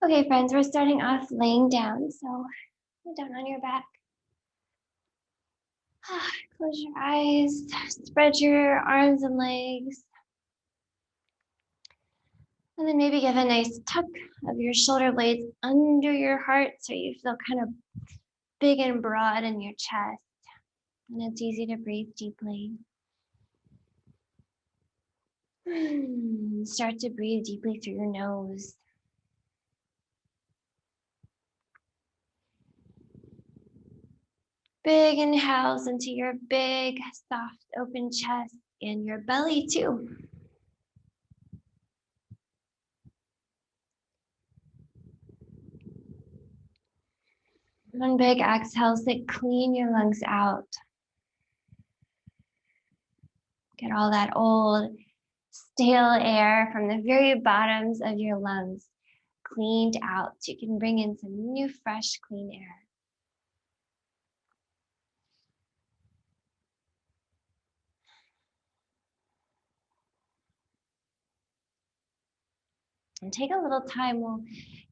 Okay, friends, we're starting off laying down. So lay down on your back. Close your eyes, spread your arms and legs. And then maybe give a nice tuck of your shoulder blades under your heart so you feel kind of big and broad in your chest. And it's easy to breathe deeply. Start to breathe deeply through your nose. Big inhales into your big, soft, open chest and your belly too. One big exhale that clean your lungs out. Get all that old, stale air from the very bottoms of your lungs cleaned out so you can bring in some new, fresh, clean air. And take a little time. We'll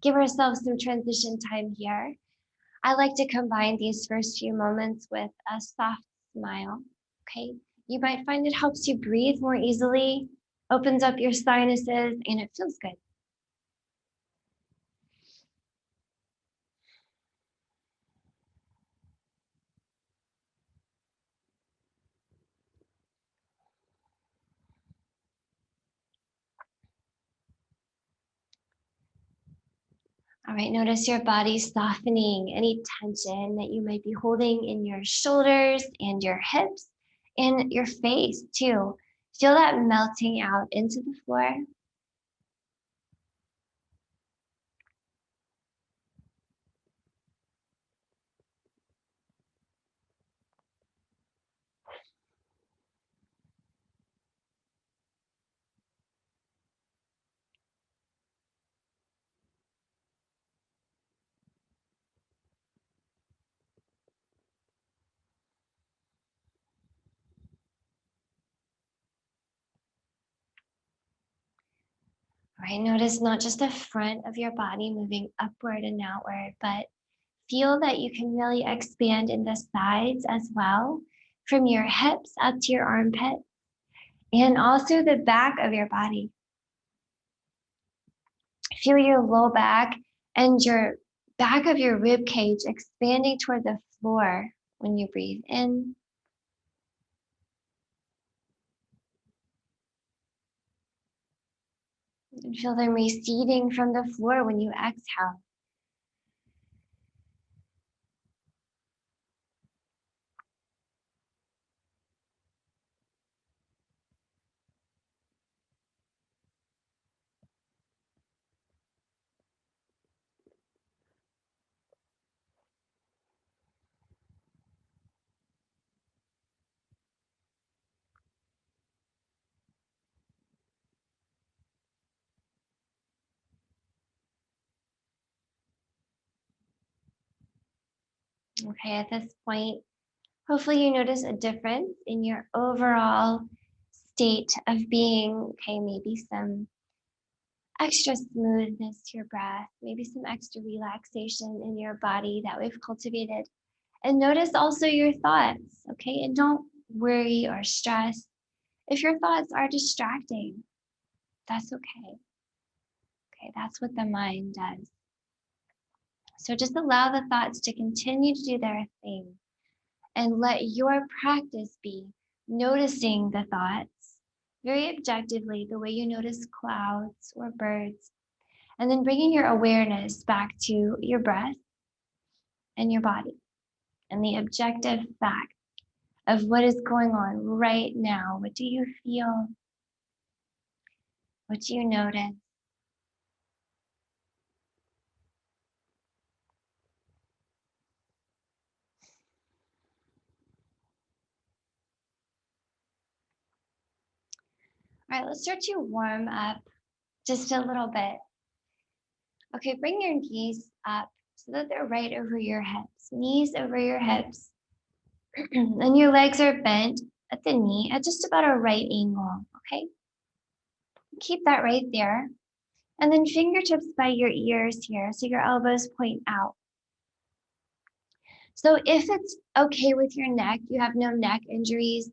give ourselves some transition time here. I like to combine these first few moments with a soft smile, okay? You might find it helps you breathe more easily, opens up your sinuses, and it feels good. All right, notice your body softening any tension that you might be holding in your shoulders and your hips and your face too. Feel that melting out into the floor. All right, notice not just the front of your body moving upward and outward, but feel that you can really expand in the sides as well, from your hips up to your armpit, and also the back of your body. Feel your low back and your back of your rib cage expanding toward the floor when you breathe in. And feel them receding from the floor when you exhale. Okay, at this point, hopefully you notice a difference in your overall state of being. Okay, maybe some extra smoothness to your breath, maybe some extra relaxation in your body that we've cultivated. And notice also your thoughts, okay? And don't worry or stress. If your thoughts are distracting, that's okay. Okay, that's what the mind does. So just allow the thoughts to continue to do their thing and let your practice be noticing the thoughts very objectively, the way you notice clouds or birds, and then bringing your awareness back to your breath and your body and the objective fact of what is going on right now. What do you feel? What do you notice? All right, let's start to warm up just a little bit. Okay, bring your knees up so that they're right over your hips, knees over your hips. And your legs are bent at the knee at just about a right angle, okay? Keep that right there. And then fingertips by your ears here, so your elbows point out. So if it's okay with your neck, you have no neck injuries,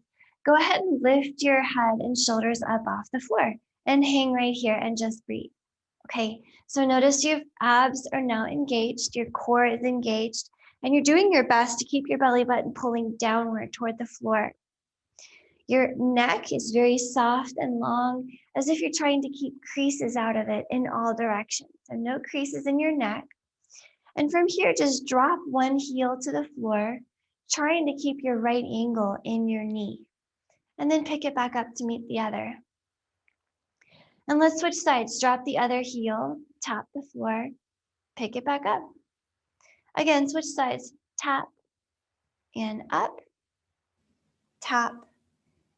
go ahead and lift your head and shoulders up off the floor and hang right here and just breathe. Okay, so notice your abs are now engaged, your core is engaged, and you're doing your best to keep your belly button pulling downward toward the floor. Your neck is very soft and long, as if you're trying to keep creases out of it in all directions. So no creases in your neck. And from here, just drop one heel to the floor, trying to keep your right angle in your knee. And then pick it back up to meet the other. And let's switch sides. Drop the other heel, tap the floor, pick it back up. Again, switch sides. Tap and up, tap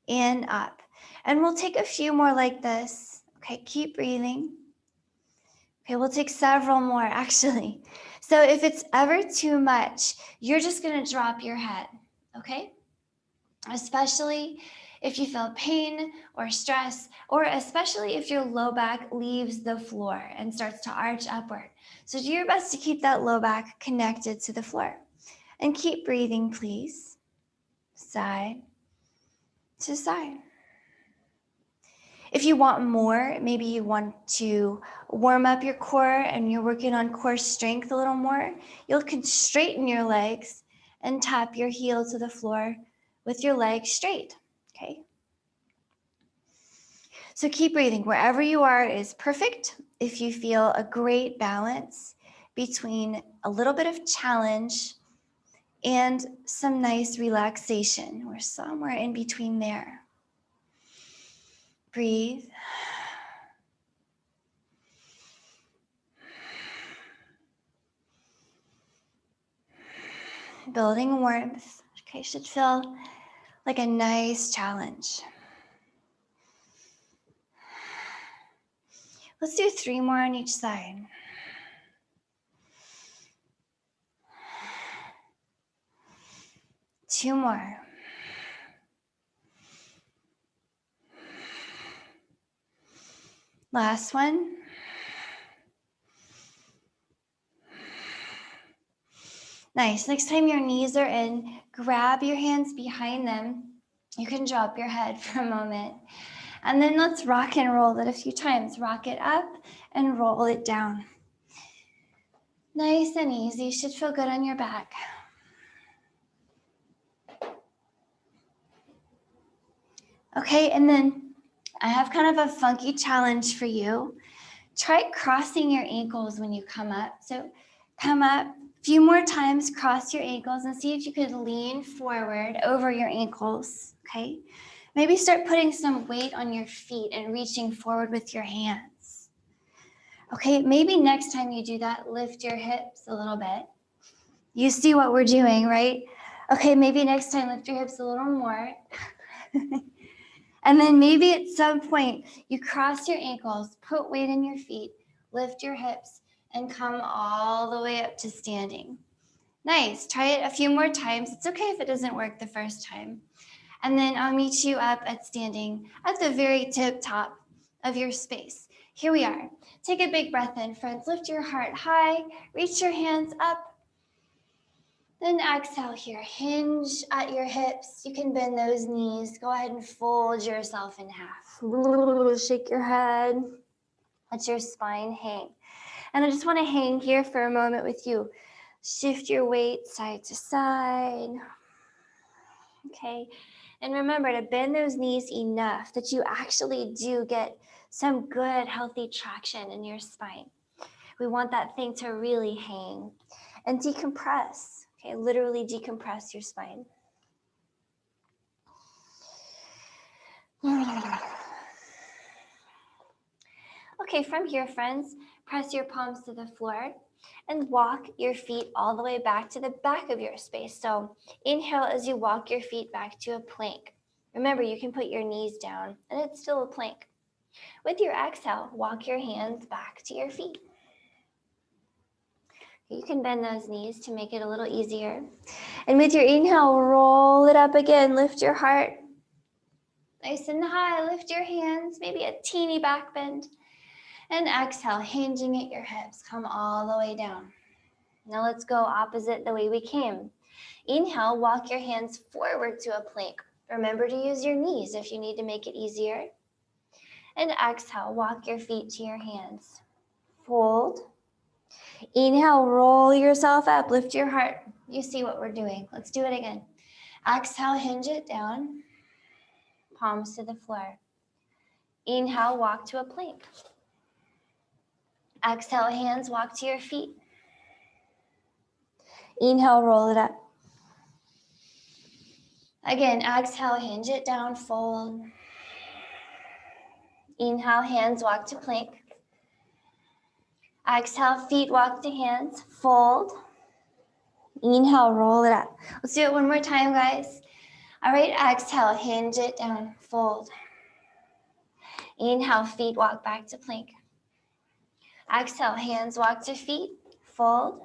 and up. And we'll take a few more like this. Okay, keep breathing. Okay, we'll take several more actually. So if it's ever too much, you're just gonna drop your head, okay? Especially if you feel pain or stress, or especially if your low back leaves the floor and starts to arch upward. So do your best to keep that low back connected to the floor. And keep breathing, please. Side to side. If you want more, maybe you want to warm up your core and you're working on core strength a little more, you can straighten your legs and tap your heel to the floor with your legs straight, okay? So keep breathing. Wherever you are is perfect. If you feel a great balance between a little bit of challenge and some nice relaxation, or somewhere in between there. Breathe. Building warmth. Okay, should feel like a nice challenge. Let's do 3 more on each side. Two more. Last one. Nice. Next time your knees are in, grab your hands behind them. You can drop your head for a moment. And then let's rock and roll it a few times. Rock it up and roll it down. Nice and easy. Should feel good on your back. Okay, and then I have kind of a funky challenge for you. Try crossing your ankles when you come up. So come up a few more times, cross your ankles, and see if you could lean forward over your ankles, okay? Maybe start putting some weight on your feet and reaching forward with your hands. Okay, maybe next time you do that, lift your hips a little bit. You see what we're doing, right? Okay, maybe next time lift your hips a little more. And then maybe at some point you cross your ankles, put weight in your feet, lift your hips, and come all the way up to standing. Nice. Try it a few more times. It's okay if it doesn't work the first time. And then I'll meet you up at standing at the very tip top of your space. Here we are. Take a big breath in, friends. Lift your heart high. Reach your hands up. Then exhale here, hinge at your hips. You can bend those knees. Go ahead and fold yourself in half. Shake your head. Let your spine hang. And I just want to hang here for a moment with you. Shift your weight side to side. Okay. And remember to bend those knees enough that you actually do get some good, healthy traction in your spine. We want that thing to really hang and decompress. Okay, literally decompress your spine. Okay, from here, friends, press your palms to the floor and walk your feet all the way back to the back of your space. So inhale as you walk your feet back to a plank. Remember, you can put your knees down and it's still a plank. With your exhale, walk your hands back to your feet. You can bend those knees to make it a little easier. And with your inhale, roll it up again. Lift your heart nice and high. Lift your hands, maybe a teeny back bend. And exhale, hinging at your hips. Come all the way down. Now let's go opposite the way we came. Inhale, walk your hands forward to a plank. Remember to use your knees if you need to make it easier. And exhale, walk your feet to your hands. Fold. Inhale, roll yourself up, lift your heart. You see what we're doing. Let's do it again. Exhale, hinge it down. Palms to the floor. Inhale, walk to a plank. Exhale, hands walk to your feet. Inhale, roll it up. Again, exhale, hinge it down, fold. Inhale, hands walk to plank. Exhale, feet walk to hands, fold. Inhale, roll it up. Let's do it one more time, guys. All right, exhale, hinge it down, fold. Inhale, feet walk back to plank. Exhale, hands walk to feet, fold.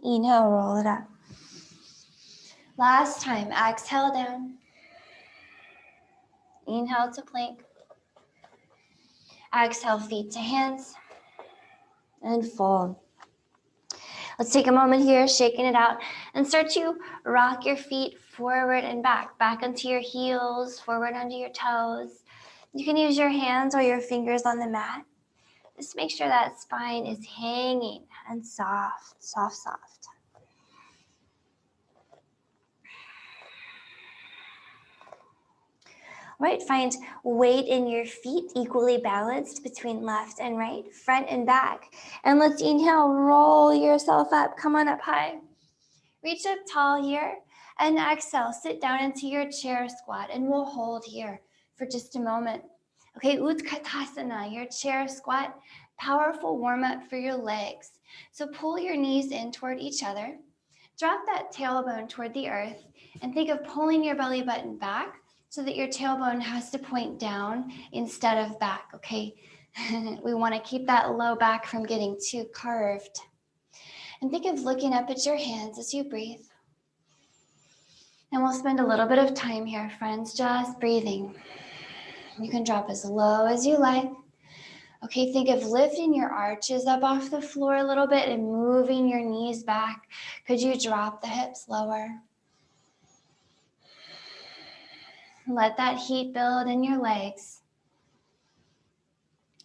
Inhale, roll it up. Last time, exhale down. Inhale to plank. Exhale, feet to hands. And fold. Let's take a moment here, shaking it out, and start to rock your feet forward and back onto your heels, forward onto your toes. You can use your hands or your fingers on the mat. Just make sure that spine is hanging and soft, soft, soft. Right, find weight in your feet, equally balanced between left and right, front and back. And let's inhale, roll yourself up. Come on up high. Reach up tall here. And exhale, sit down into your chair squat. And we'll hold here for just a moment. Okay, Utkatasana, your chair squat. Powerful warm up for your legs. So pull your knees in toward each other. Drop that tailbone toward the earth. And think of pulling your belly button back, so that your tailbone has to point down instead of back, okay? We want to keep that low back from getting too curved. And think of looking up at your hands as you breathe. And we'll spend a little bit of time here, friends, just breathing. You can drop as low as you like. Okay, think of lifting your arches up off the floor a little bit and moving your knees back. Could you drop the hips lower? Let that heat build in your legs.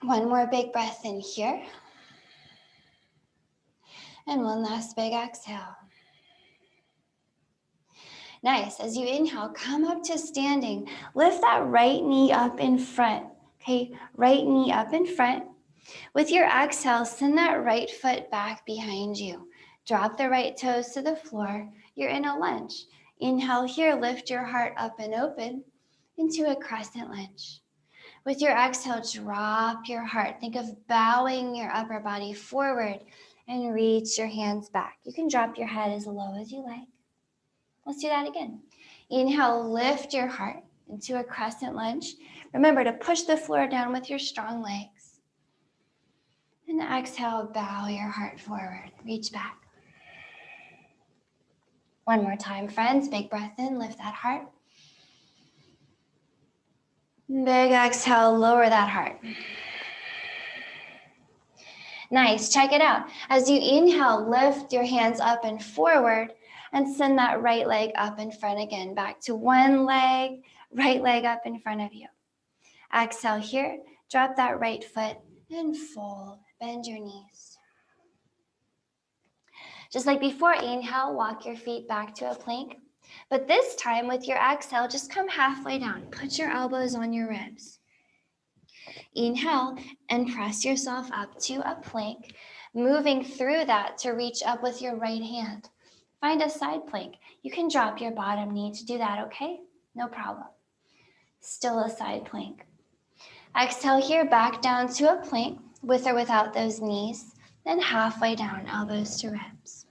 One more big breath in here. And one last big exhale. Nice. As you inhale, come up to standing. Lift that right knee up in front. Okay, right knee up in front. With your exhale, send that right foot back behind you. Drop the right toes to the floor. You're in a lunge. Inhale here, lift your heart up and open into a crescent lunge. With your exhale, drop your heart. Think of bowing your upper body forward and reach your hands back. You can drop your head as low as you like. Let's do that again. Inhale, lift your heart into a crescent lunge. Remember to push the floor down with your strong legs. And exhale, bow your heart forward. Reach back. One more time, friends. Big breath in, lift that heart. Big exhale, lower that heart. Nice, check it out. As you inhale, lift your hands up and forward and send that right leg up in front again. Back to one leg, right leg up in front of you. Exhale here, drop that right foot and fold. Bend your knees. Just like before, inhale, walk your feet back to a plank. But this time with your exhale, just come halfway down. Put your elbows on your ribs. Inhale and press yourself up to a plank, moving through that to reach up with your right hand. Find a side plank. You can drop your bottom knee to do that, okay? No problem. Still a side plank. Exhale here, back down to a plank with or without those knees. Then halfway down, elbows to ribs.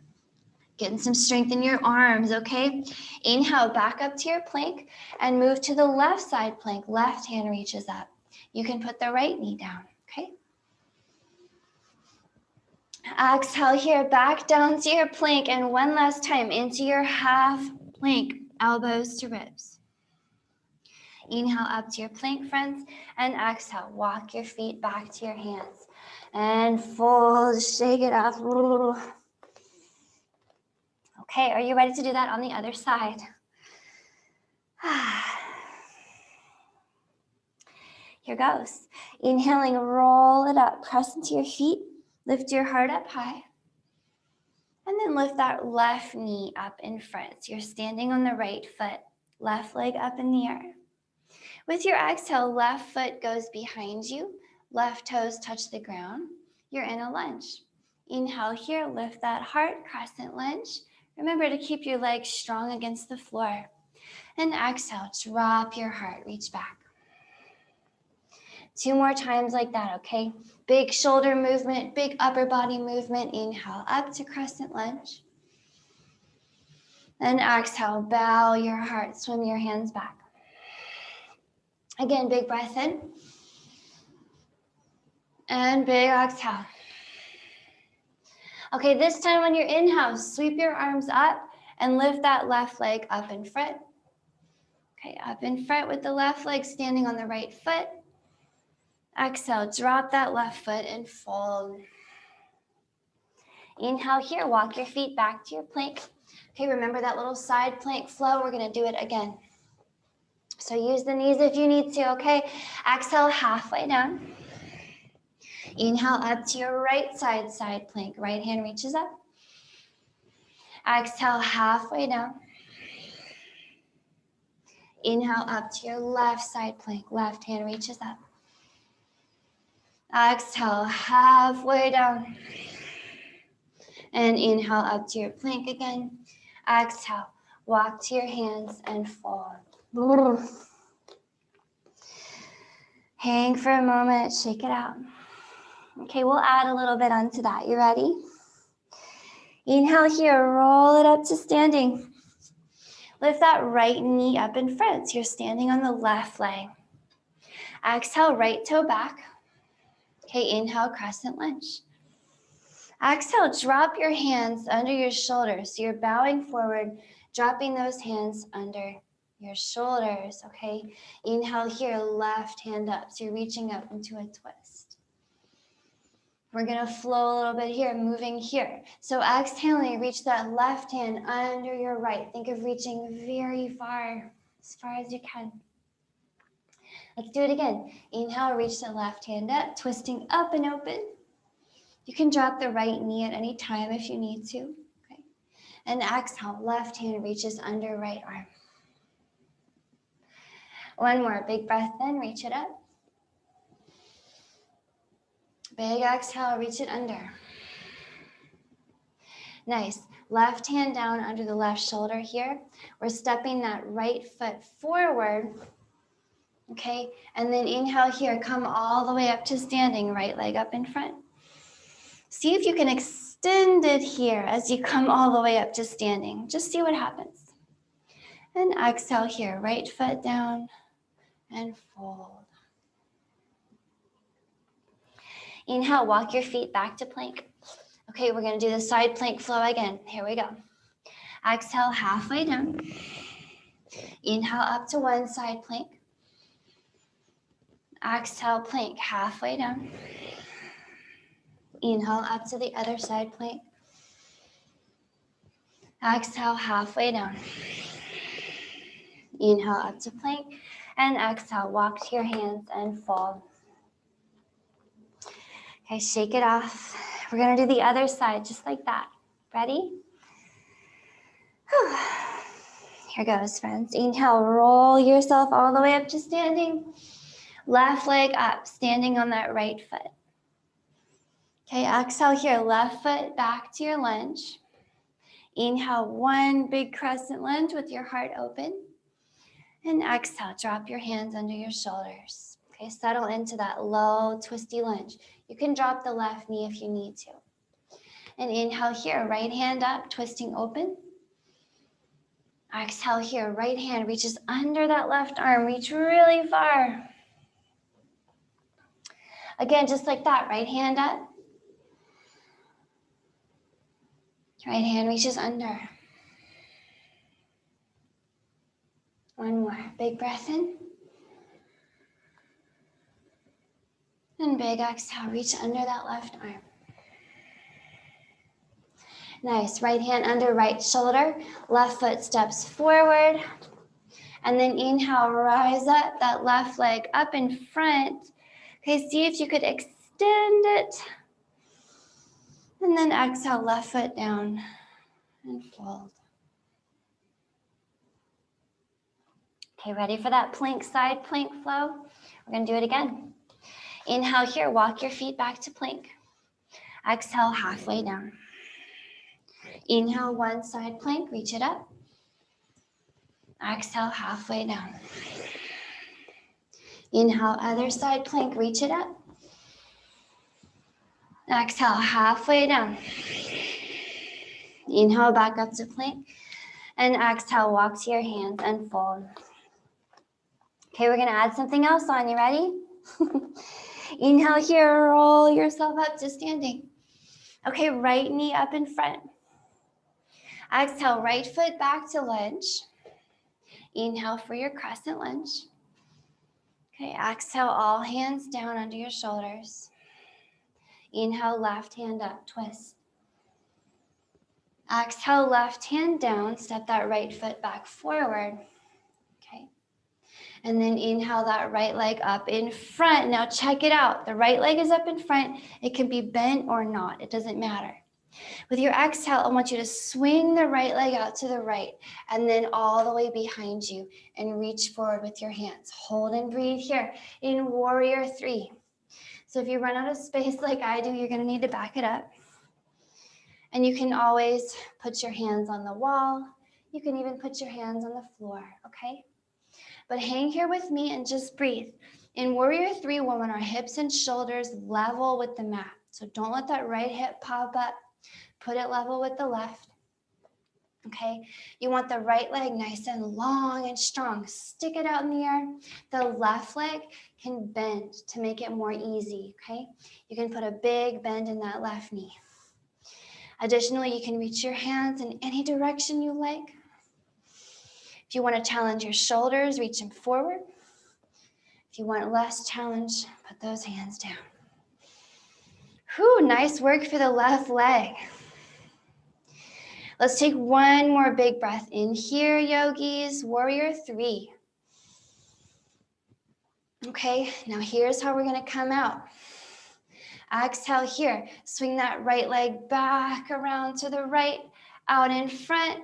Getting some strength in your arms, okay? Inhale, back up to your plank and move to the left side plank. Left hand reaches up. You can put the right knee down, okay? Exhale here, back down to your plank, and one last time into your half plank, elbows to ribs. Inhale up to your plank, friends, and exhale. Walk your feet back to your hands. And fold, shake it off. Okay, are you ready to do that on the other side? Here goes. Inhaling, roll it up, press into your feet, lift your heart up high, and then lift that left knee up in front. So you're standing on the right foot, left leg up in the air. With your exhale, left foot goes behind you, left toes touch the ground. You're in a lunge. Inhale here, lift that heart, crescent lunge. Remember to keep your legs strong against the floor. And exhale, drop your heart, reach back. 2 more times like that, okay? Big shoulder movement, big upper body movement. Inhale up to crescent lunge. And exhale, bow your heart, swim your hands back. Again, big breath in. And big exhale. Okay, this time on your inhale, sweep your arms up and lift that left leg up in front. Okay, up in front with the left leg standing on the right foot. Exhale, drop that left foot and fold. Inhale here, walk your feet back to your plank. Okay, remember that little side plank flow? We're gonna do it again. So use the knees if you need to, okay? Exhale, halfway down. Inhale up to your right side plank. Right hand reaches up. Exhale, halfway down. Inhale up to your left side plank. Left hand reaches up. Exhale, halfway down. And inhale up to your plank again. Exhale, walk to your hands and fold. Hang for a moment, shake it out. Okay, we'll add a little bit onto that. You ready? Inhale here, roll it up to standing. Lift that right knee up in front. So you're standing on the left leg. Exhale, right toe back. Okay, inhale, crescent lunge. Exhale, drop your hands under your shoulders. So you're bowing forward, dropping those hands under your shoulders, okay? Inhale here, left hand up. So you're reaching up into a twist. We're gonna flow a little bit here, moving here. So exhaling, reach that left hand under your right. Think of reaching very far, as far as you can. Let's do it again. Inhale, reach the left hand up, twisting up and open. You can drop the right knee at any time if you need to. Okay. And exhale, left hand reaches under right arm. One more, big breath in, reach it up. Big exhale, reach it under. Nice. Left hand down under the left shoulder here. We're stepping that right foot forward. Okay, and then inhale here, come all the way up to standing, right leg up in front. See if you can extend it here as you come all the way up to standing. Just see what happens. And exhale here, right foot down and fold. Inhale, walk your feet back to plank. Okay, we're gonna do the side plank flow again. Here we go. Exhale, halfway down. Inhale up to one side plank. Exhale, plank, halfway down. Inhale up to the other side plank. Exhale, halfway down. Inhale up to plank. And exhale, walk to your hands and fold. Okay, shake it off. We're gonna do the other side just like that. Ready? Whew. Here goes, friends. Inhale, roll yourself all the way up to standing. Left leg up, standing on that right foot. Okay, exhale here, left foot back to your lunge. Inhale, one big crescent lunge with your heart open. And exhale, drop your hands under your shoulders. Okay, settle into that low, twisty lunge. You can drop the left knee if you need to. And inhale here, right hand up, twisting open. Exhale here, right hand reaches under that left arm, reach really far. Again, just like that, right hand up. Right hand reaches under. One more, big breath in. And big exhale, reach under that left arm. Nice, right hand under right shoulder, left foot steps forward. And then inhale, rise up, that left leg up in front. Okay, see if you could extend it. And then exhale, left foot down and fold. Okay, ready for that plank side plank flow? We're gonna do it again. Inhale here, walk your feet back to plank. Exhale, halfway down. Inhale, one side plank, reach it up. Exhale, halfway down. Inhale, other side plank, reach it up. Exhale, halfway down. Inhale, back up to plank. And exhale, walk to your hands and fold. Okay, we're gonna add something else on. You ready? Inhale here, roll yourself up to standing. Okay, right knee up in front. Exhale, right foot back to lunge. Inhale for your crescent lunge. Okay, exhale, all hands down under your shoulders. Inhale, left hand up, twist. Exhale, left hand down, step that right foot back forward. Okay. And then inhale that right leg up in front. Now check it out. The right leg is up in front. It can be bent or not. It doesn't matter. With your exhale, I want you to swing the right leg out to the right and then all the way behind you and reach forward with your hands. Hold and breathe here in warrior three. So if you run out of space like I do, you're going to need to back it up. And you can always put your hands on the wall. You can even put your hands on the floor, okay? But hang here with me and just breathe. In warrior three, we want our hips and shoulders level with the mat. So don't let that right hip pop up. Put it level with the left, okay? You want the right leg nice and long and strong. Stick it out in the air. The left leg can bend to make it more easy, okay? You can put a big bend in that left knee. Additionally, you can reach your hands in any direction you like. If you want to challenge your shoulders, reach them forward. If you want less challenge, put those hands down. Whew, nice work for the left leg. Let's take one more big breath in here, yogis. Warrior three. Okay, now here's how we're gonna come out. Exhale here. Swing that right leg back around to the right, out in front.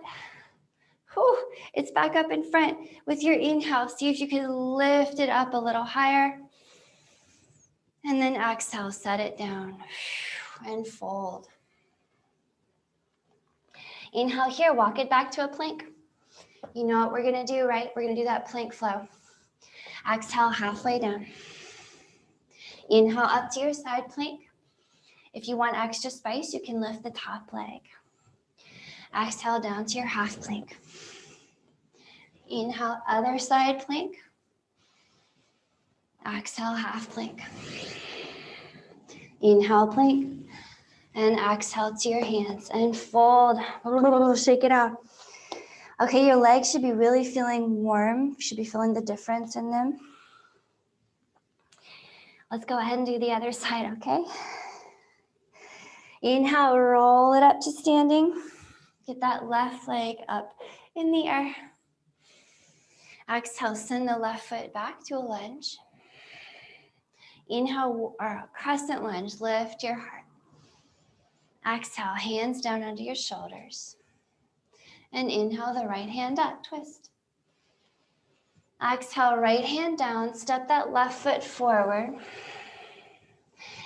Whew, it's back up in front. With your inhale, see if you can lift it up a little higher. And then exhale, set it down and fold. Inhale here, walk it back to a plank. You know what we're gonna do, right? We're gonna do that plank flow. Exhale, halfway down. Inhale up to your side plank. If you want extra spice, you can lift the top leg. Exhale down to your half plank. Inhale, other side plank. Exhale, half plank. Inhale, plank. And exhale to your hands and fold. Shake it out. Okay, your legs should be really feeling warm. You should be feeling the difference in them. Let's go ahead and do the other side, okay? Inhale, roll it up to standing. Get that left leg up in the air. Exhale, send the left foot back to a lunge. Inhale, or crescent lunge, lift your heart. Exhale, hands down under your shoulders. And inhale, the right hand up, twist. Exhale, right hand down, step that left foot forward.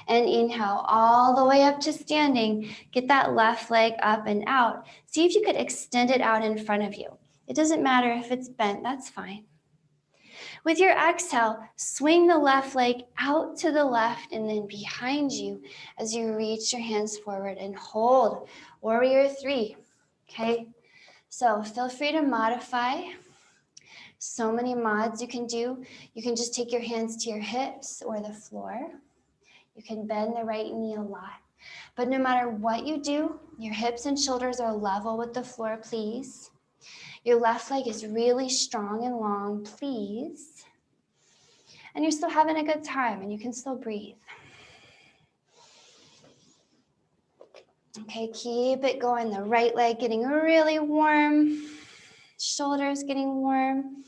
And inhale all the way up to standing. Get that left leg up and out. See if you could extend it out in front of you. It doesn't matter if it's bent, that's fine. With your exhale, swing the left leg out to the left and then behind you as you reach your hands forward and hold. Warrior three, okay? So feel free to modify. So many mods you can do. You can just take your hands to your hips or the floor. You can bend the right knee a lot. But no matter what you do, your hips and shoulders are level with the floor, please. Your left leg is really strong and long, please. And you're still having a good time and you can still breathe. Okay, keep it going. The right leg getting really warm. Shoulders getting warm.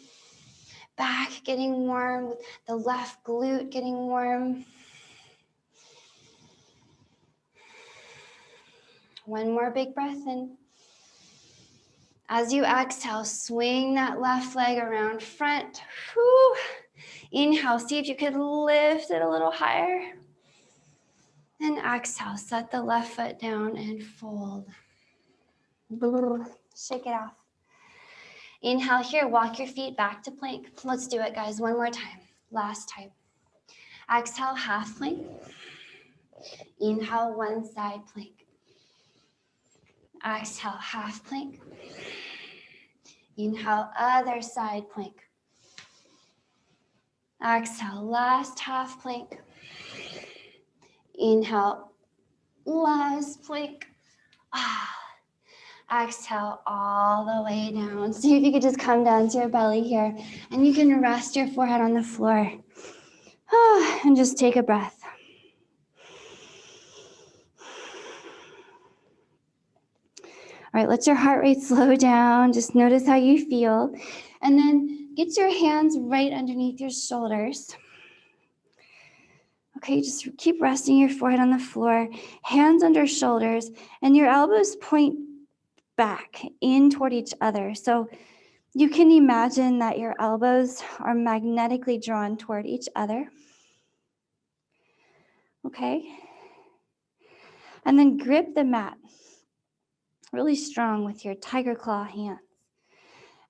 Back getting warm. The left glute getting warm. One more big breath in. As you exhale, swing that left leg around front. Whew. Inhale, see if you could lift it a little higher. And exhale, set the left foot down and fold. Shake it off. Inhale here, walk your feet back to plank. Let's do it, guys, one more time. Last time. Exhale, half plank. Inhale, one side plank. Exhale, half plank. Inhale, other side plank. Exhale, last half plank. Inhale, last plank. Exhale all the way down. See if you could just come down to your belly here, and you can rest your forehead on the floor. And just take a breath. All right, let your heart rate slow down. Just notice how you feel. And then get your hands right underneath your shoulders. Okay, just keep resting your forehead on the floor, hands under shoulders, and your elbows point back in toward each other. So you can imagine that your elbows are magnetically drawn toward each other. Okay? And then grip the mat really strong with your tiger claw hands.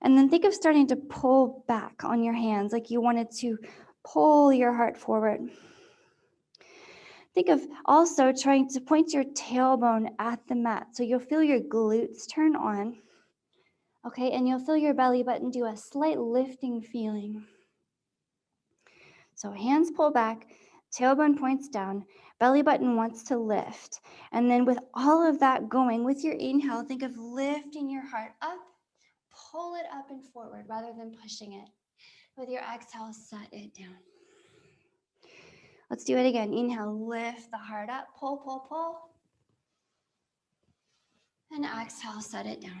And then think of starting to pull back on your hands like you wanted to pull your heart forward. Think of also trying to point your tailbone at the mat so you'll feel your glutes turn on. Okay, and you'll feel your belly button do a slight lifting feeling. So hands pull back, tailbone points down, belly button wants to lift. And then with all of that going, with your inhale, think of lifting your heart up, pull it up and forward rather than pushing it. With your exhale, set it down. Let's do it again. Inhale, lift the heart up, pull, pull, pull. And exhale, set it down.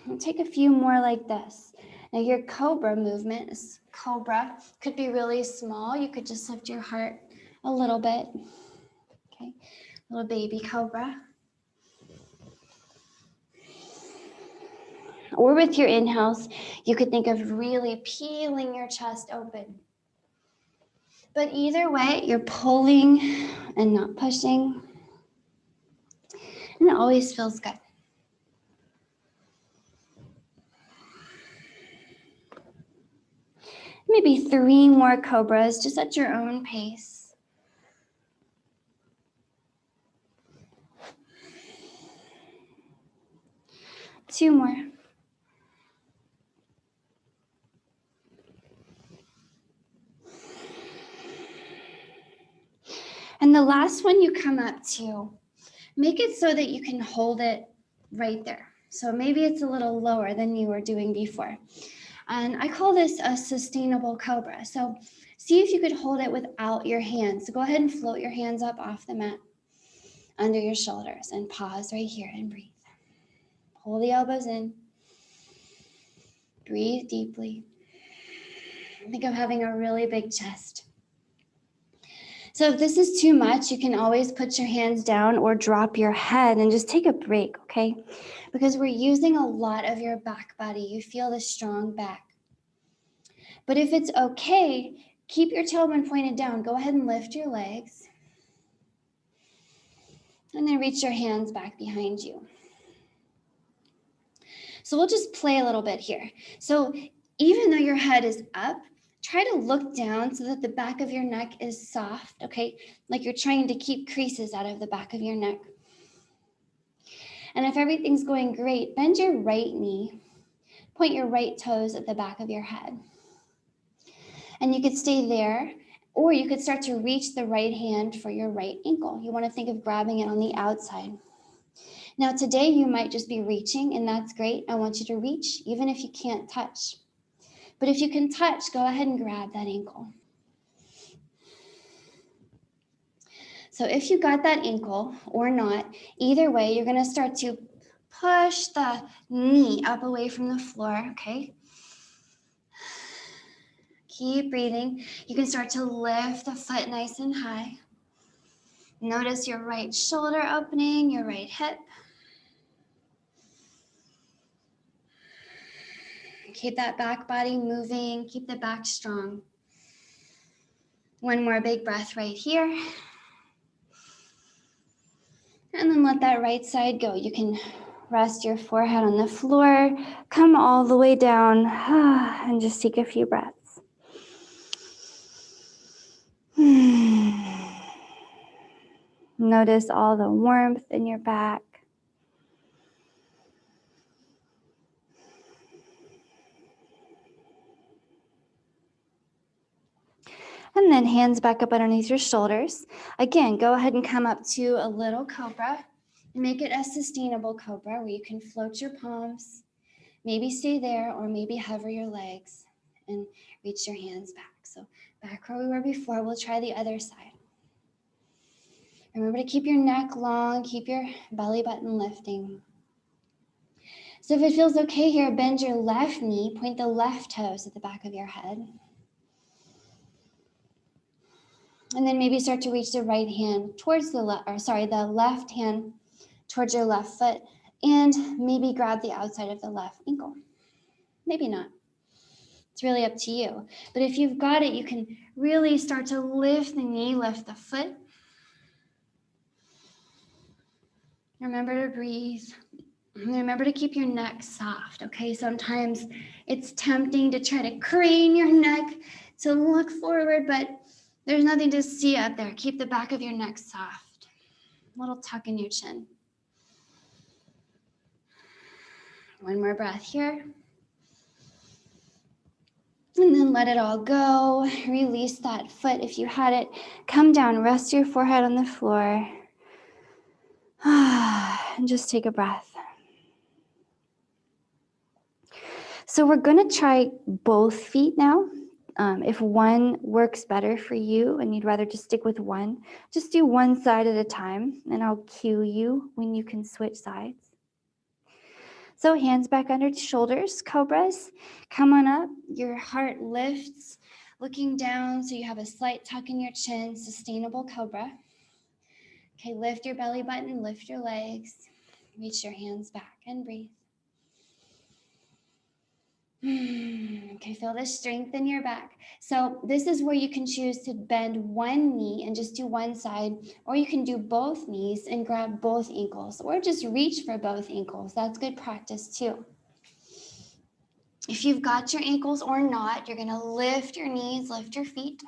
And take a few more like this. Now your cobra movement is cobra. Could be really small. You could just lift your heart a little bit. Okay, little baby cobra. Or with your inhales, you could think of really peeling your chest open. But either way, you're pulling and not pushing. And it always feels good. Maybe 3 more cobras, just at your own pace. Two more. And the last one you come up to, make it so that you can hold it right there. So maybe it's a little lower than you were doing before. And I call this a sustainable cobra. So see if you could hold it without your hands. So go ahead and float your hands up off the mat under your shoulders and pause right here and breathe. Pull the elbows in. Breathe deeply. Think of having a really big chest. So if this is too much, you can always put your hands down or drop your head and just take a break, okay? Because we're using a lot of your back body. You feel the strong back. But if it's okay, keep your tailbone pointed down. Go ahead and lift your legs. And then reach your hands back behind you. So we'll just play a little bit here. So even though your head is up, try to look down so that the back of your neck is soft, okay? Like you're trying to keep creases out of the back of your neck. And if everything's going great, bend your right knee. Point your right toes at the back of your head. And you could stay there, or you could start to reach the right hand for your right ankle. You want to think of grabbing it on the outside. Now today you might just be reaching, and that's great. I want you to reach, even if you can't touch. But if you can touch, go ahead and grab that ankle. So if you got that ankle or not, either way, you're gonna start to push the knee up away from the floor, okay? Keep breathing. You can start to lift the foot nice and high. Notice your right shoulder opening, your right hip. Keep that back body moving. Keep the back strong. One more big breath right here. And then let that right side go. You can rest your forehead on the floor, come all the way down, and just take a few breaths. Notice all the warmth in your back. And then hands back up underneath your shoulders. Again, go ahead and come up to a little cobra and make it a sustainable cobra where you can float your palms, maybe stay there or maybe hover your legs and reach your hands back. So back where we were before, we'll try the other side. Remember to keep your neck long, keep your belly button lifting. So if it feels okay here, bend your left knee, point the left toes at the back of your head. And then maybe start to reach the right hand towards the left hand towards your left foot, and maybe grab the outside of the left ankle. Maybe not. It's really up to you. But if you've got it, you can really start to lift the knee, lift the foot. Remember to breathe. And remember to keep your neck soft, okay? Sometimes it's tempting to try to crane your neck to look forward, but there's nothing to see up there. Keep the back of your neck soft. A little tuck in your chin. One more breath here. And then let it all go. Release that foot if you had it. Come down, rest your forehead on the floor. And just take a breath. So we're going to try both feet now. If one works better for you and you'd rather just stick with one, just do one side at a time, and I'll cue you when you can switch sides. So hands back under the shoulders, cobras. Come on up. Your heart lifts, looking down so you have a slight tuck in your chin, sustainable cobra. Okay, lift your belly button, lift your legs, reach your hands back and breathe. Okay, feel the strength in your back. So this is where you can choose to bend one knee and just do one side, or you can do both knees and grab both ankles, or just reach for both ankles. That's good practice too. If you've got your ankles or not, you're gonna lift your knees, lift your feet.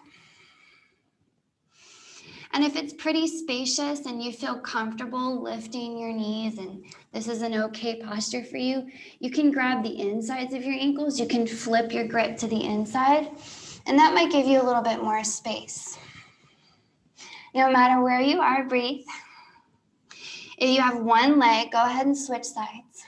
And if it's pretty spacious and you feel comfortable lifting your knees and this is an okay posture for you, you can grab the insides of your ankles. You can flip your grip to the inside, and that might give you a little bit more space. No matter where you are, breathe. If you have one leg, go ahead and switch sides.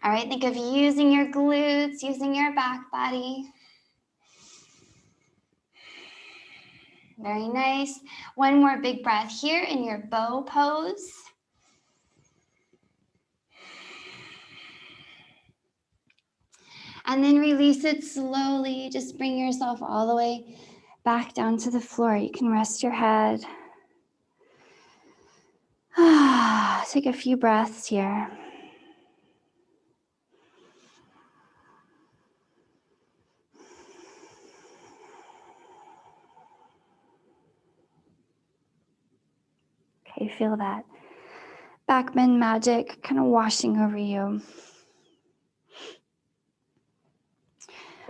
All right, think of using your glutes, using your back body. Very nice. One more big breath here in your bow pose. And then release it slowly. Just bring yourself all the way back down to the floor. You can rest your head. Take a few breaths here. Okay, feel that back bend magic kind of washing over you.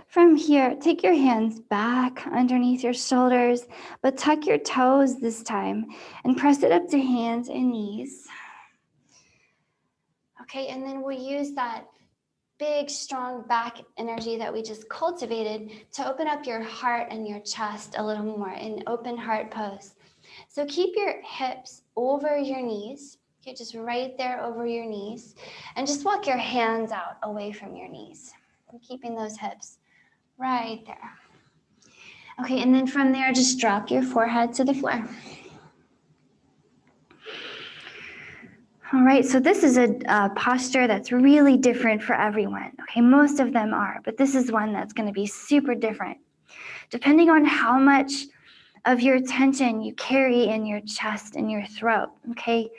From here, take your hands back underneath your shoulders, but tuck your toes this time and press it up to hands and knees. Okay, and then we'll use that big, strong back energy that we just cultivated to open up your heart and your chest a little more in open heart pose. So keep your hips over your knees, okay, just right there over your knees, and just walk your hands out away from your knees, keeping those hips Right there. Okay, and then from there, just drop your forehead to the floor. All right, so this is a posture that's really different for everyone. Okay, most of them are, but this is one that's going to be super different. Depending on how much of your tension you carry in your chest and your throat, okay?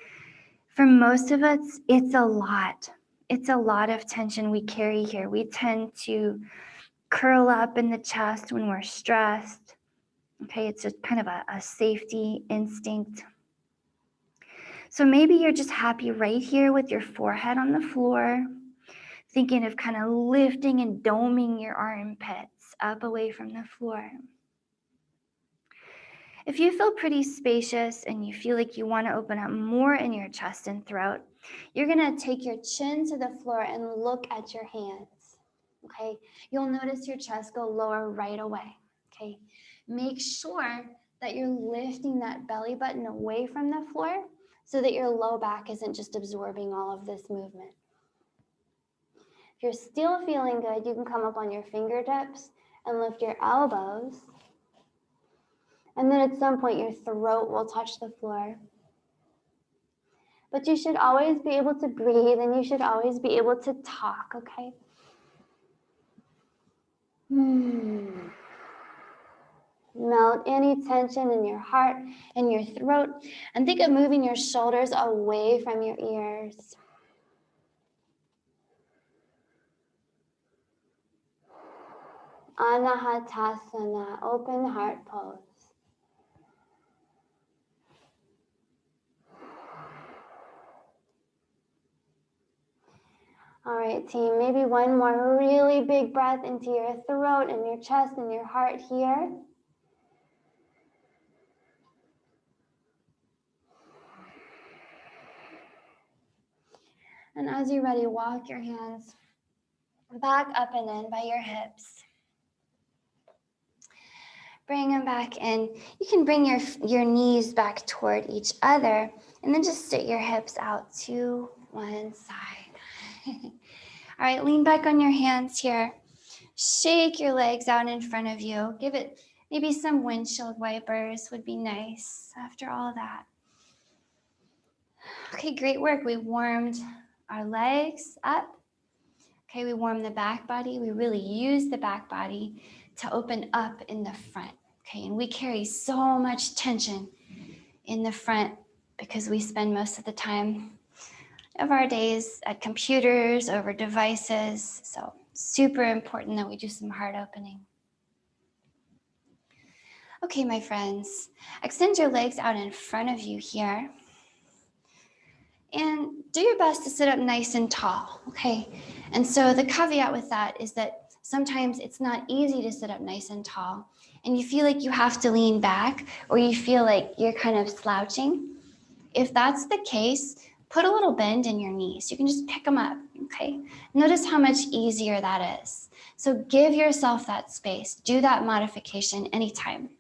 For most of us, it's a lot. It's a lot of tension we carry here. We tend to curl up in the chest when we're stressed. Okay, it's just kind of a safety instinct. So maybe you're just happy right here with your forehead on the floor, thinking of kind of lifting and doming your armpits up away from the floor. If you feel pretty spacious and you feel like you want to open up more in your chest and throat, you're going to take your chin to the floor and look at your hands. Okay, you'll notice your chest go lower right away. Okay, make sure that you're lifting that belly button away from the floor so that your low back isn't just absorbing all of this movement. If you're still feeling good, you can come up on your fingertips and lift your elbows. And then at some point, your throat will touch the floor. But you should always be able to breathe, and you should always be able to talk, okay? Melt any tension in your heart and your throat, and think of moving your shoulders away from your ears. Anahatasana, open heart pose. All right, team, maybe one more really big breath into your throat and your chest and your heart here. And as you're ready, walk your hands back up and in by your hips. Bring them back in. You can bring your knees back toward each other and then just sit your hips out to one side. All right, lean back on your hands here. Shake your legs out in front of you. Give it maybe some windshield wipers would be nice after all that. Okay, great work. We warmed our legs up. Okay, we warmed the back body. We really use the back body to open up in the front. Okay, and we carry so much tension in the front because we spend most of the time of our days at computers, over devices. So super important that we do some heart opening. Okay, my friends, extend your legs out in front of you here. And do your best to sit up nice and tall, okay? And so the caveat with that is that sometimes it's not easy to sit up nice and tall, and you feel like you have to lean back, or you feel like you're kind of slouching. If that's the case, put a little bend in your knees. You can just pick them up, okay? Notice how much easier that is. So give yourself that space. Do that modification anytime.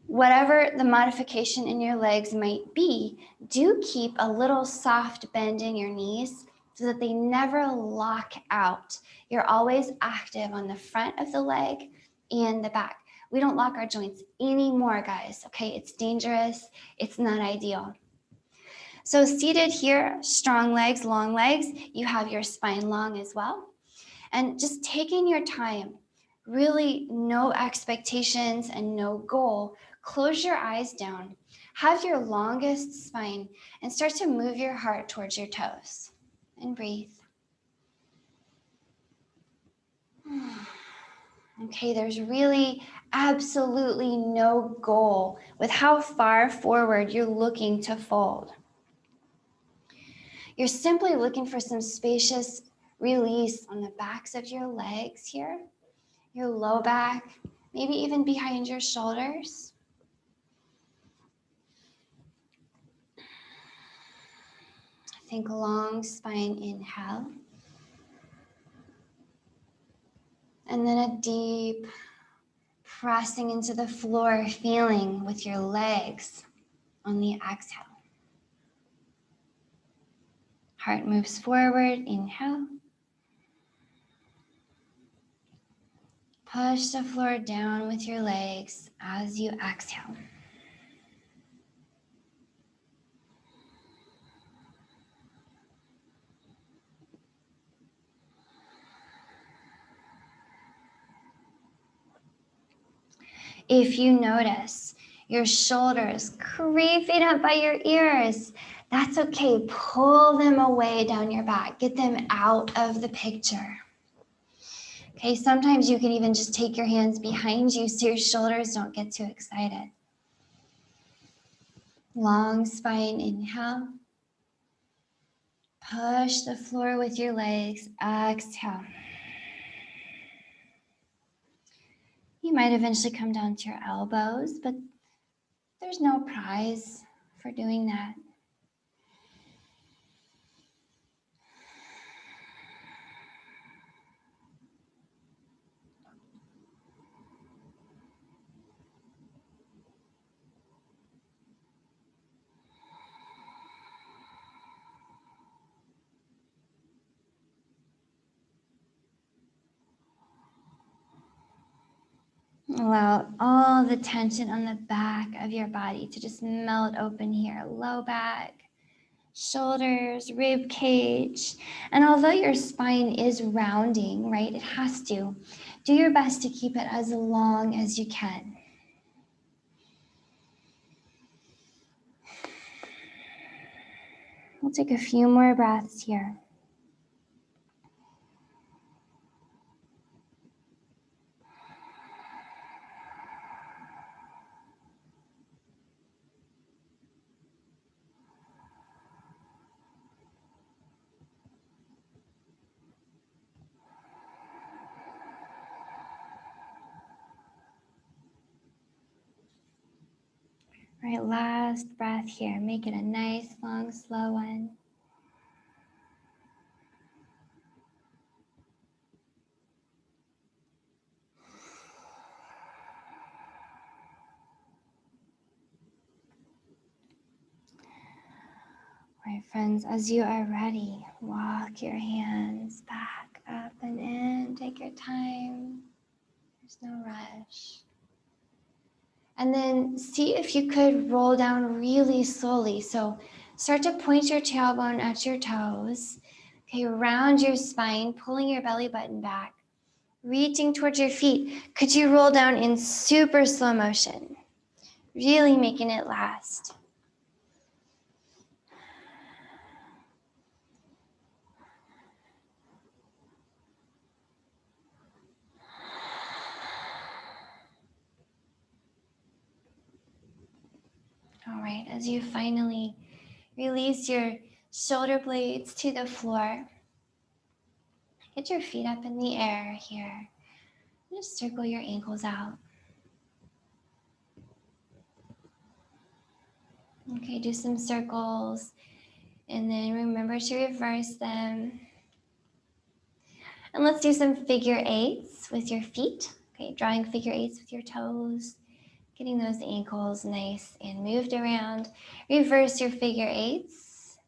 Whatever the modification in your legs might be, do keep a little soft bend in your knees so that they never lock out. You're always active on the front of the leg and the back. We don't lock our joints anymore, guys, okay? It's dangerous. It's not ideal. So seated here, strong legs, long legs, you have your spine long as well. And just taking your time, really no expectations and no goal. Close your eyes down, have your longest spine, and start to move your heart towards your toes. And breathe. Okay, there's really absolutely no goal with how far forward you're looking to fold. You're simply looking for some spacious release on the backs of your legs here, your low back, maybe even behind your shoulders. Think long spine inhale. And then a deep pressing into the floor, feeling with your legs on the exhale. Heart moves forward, inhale. Push the floor down with your legs as you exhale. If you notice your shoulders creeping up by your ears, that's okay. Pull them away down your back. Get them out of the picture. Okay, sometimes you can even just take your hands behind you so your shoulders don't get too excited. Long spine, inhale. Push the floor with your legs, exhale. You might eventually come down to your elbows, but there's no prize for doing that. Allow all the tension on the back of your body to just melt open here. Low back, shoulders, rib cage. And although your spine is rounding, right, it has to. Do your best to keep it as long as you can. We'll take a few more breaths here. All right, last breath here. Make it a nice, long, slow one. All right, friends, as you are ready, walk your hands back, up, and in. Take your time. There's no rush. And then see if you could roll down really slowly. So start to point your tailbone at your toes. Okay, round your spine, pulling your belly button back, reaching towards your feet. Could you roll down in super slow motion? Really making it last. All right, as you finally release your shoulder blades to the floor, get your feet up in the air here. Just circle your ankles out. Okay, do some circles and then remember to reverse them. And let's do some figure eights with your feet. Okay, drawing figure eights with your toes, getting those ankles nice and moved around. Reverse your figure eights.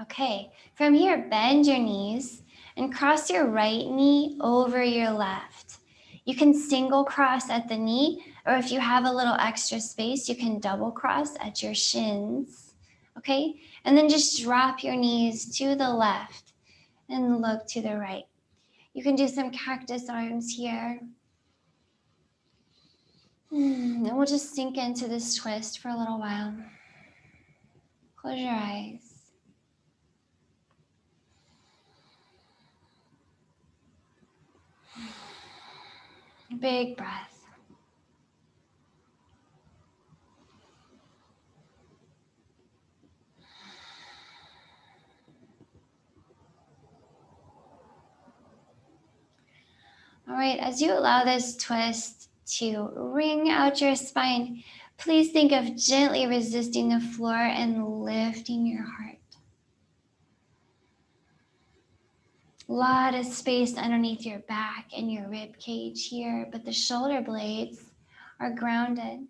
Okay, from here, bend your knees and cross your right knee over your left. You can single cross at the knee, or if you have a little extra space, you can double cross at your shins, okay? And then just drop your knees to the left and look to the right. You can do some cactus arms here. And we'll just sink into this twist for a little while. Close your eyes. Big breath. All right, as you allow this twist to wring out your spine, please think of gently resisting the floor and lifting your heart. A lot of space underneath your back and your rib cage here, but the shoulder blades are grounded.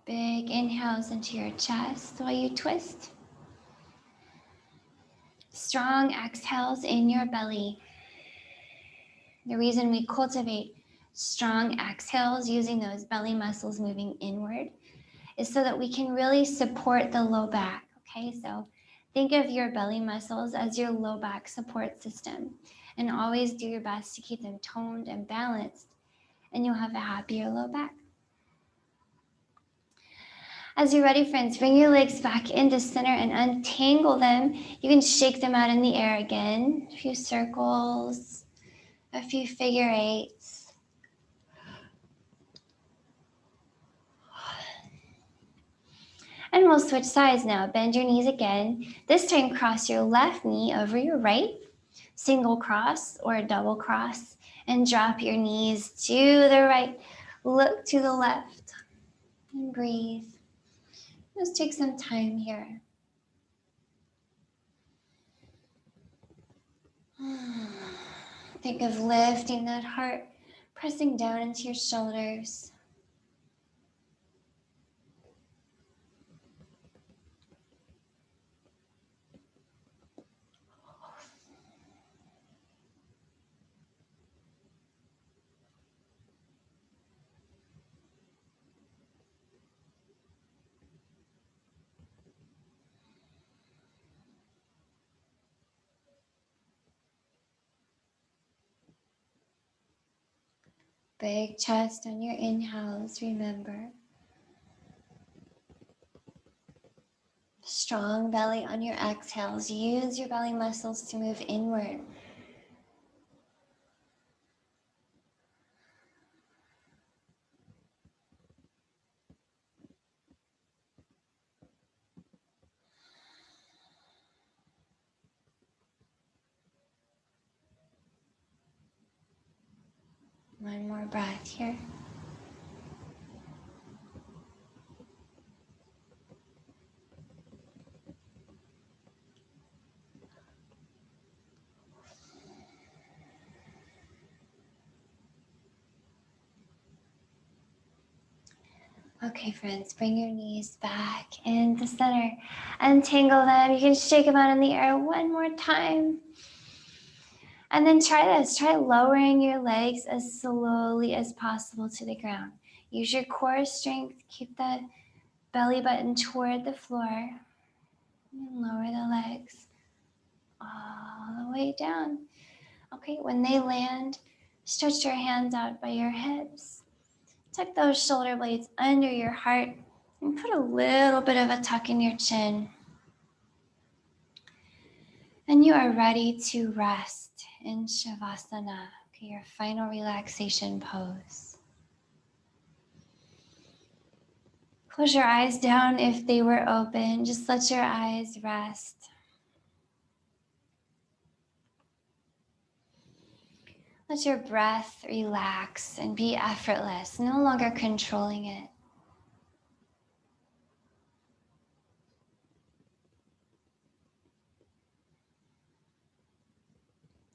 Big inhales into your chest while you twist. Strong exhales in your belly. The reason we cultivate strong exhales using those belly muscles moving inward is so that we can really support the low back, okay? So think of your belly muscles as your low back support system, and always do your best to keep them toned and balanced, and you'll have a happier low back. As you're ready, friends, bring your legs back into center and untangle them. You can shake them out in the air again. A few circles, a few figure eights. And we'll switch sides now. Bend your knees again. This time, cross your left knee over your right, single cross or a double cross, and drop your knees to the right. Look to the left and breathe. Just take some time here. Think of lifting that heart, pressing down into your shoulders. Big chest on your inhales, remember. Strong belly on your exhales. Use your belly muscles to move inward. One more breath here. Okay, friends, bring your knees back into center. Untangle them. You can shake them out in the air one more time. And then try this. Try lowering your legs as slowly as possible to the ground. Use your core strength. Keep the belly button toward the floor. And lower the legs all the way down. Okay, when they land, stretch your hands out by your hips. Tuck those shoulder blades under your heart and put a little bit of a tuck in your chin. And you are ready to rest in savasana, okay, your final relaxation pose. Close your eyes down if they were open. Just let your eyes rest. Let your breath relax and be effortless, no longer controlling it.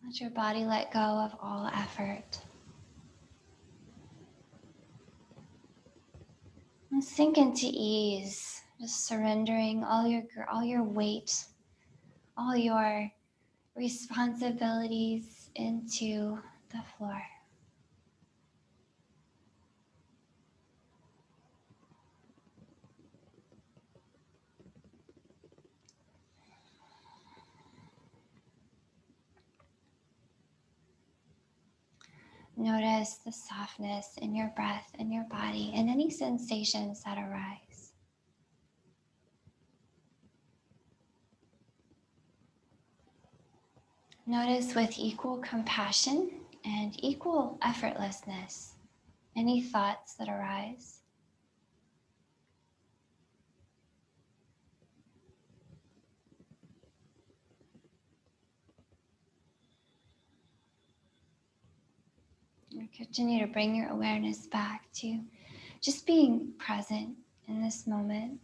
Let your body let go of all effort. And sink into ease, just surrendering all your weight, all your responsibilities into the floor. Notice the softness in your breath and your body and any sensations that arise. Notice with equal compassion and equal effortlessness any thoughts that arise. And continue to bring your awareness back to just being present in this moment.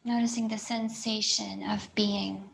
Noticing the sensation of being.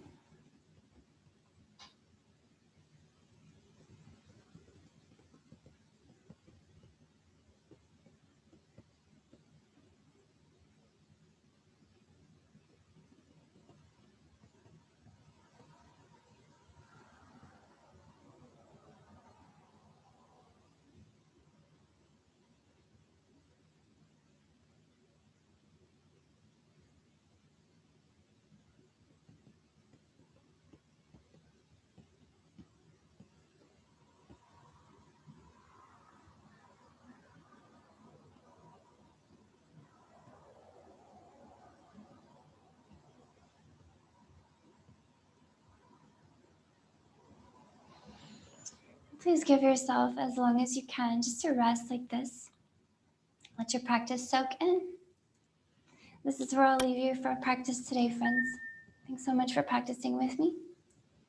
Please give yourself as long as you can just to rest like this. Let your practice soak in. This is where I'll leave you for our practice today, friends. Thanks so much for practicing with me.